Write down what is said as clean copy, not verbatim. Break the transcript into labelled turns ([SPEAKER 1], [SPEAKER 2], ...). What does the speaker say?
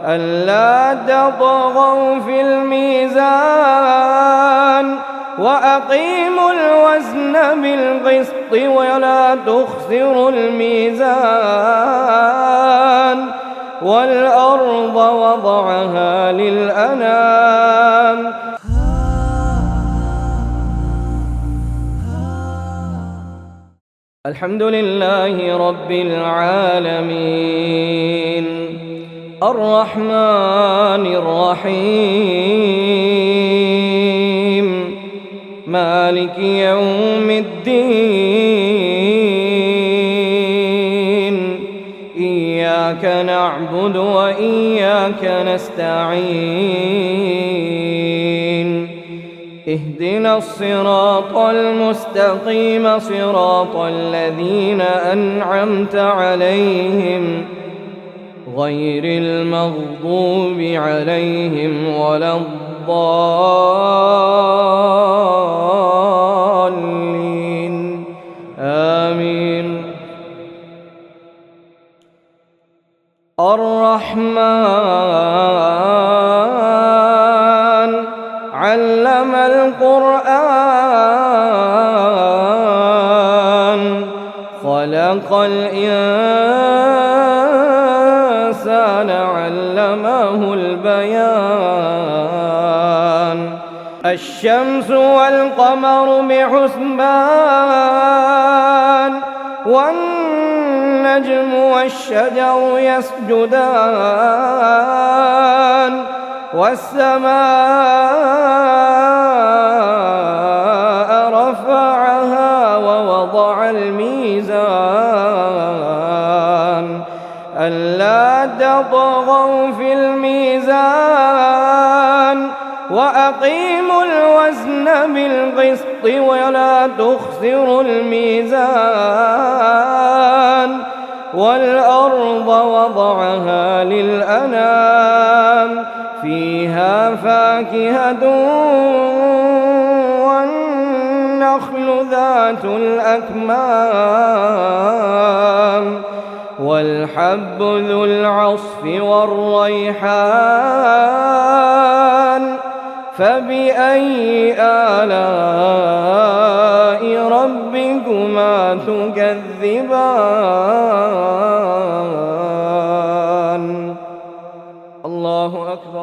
[SPEAKER 1] ألا تطغوا في الميزان وأقيموا الوزن بالقسط ولا تخسروا الميزان والأرض وضعها للأنام. الحمد لله رب العالمين الرحمن الرحيم مالك يوم الدين إياك نعبد وإياك نستعين اهدنا الصراط المستقيم صراط الذين أنعمت عليهم غير المغضوب عليهم ولا الضالين آمين. الرحمن علم القرآن خلق الإنسان علمه البيان الشمس والقمر بحسبان والنجم والشجر يسجدان والسماء رفعها ووضع الميزان ألا تطغوا في الميزان وأقيموا الوزن بالقسط ولا تخسروا الميزان والأرض وضعها للأنام فيها فاكهة والنخل ذات الأكمام والحب ذو العصف والريحان فبأي آلاء ربكما تكذبان. الله أكبر.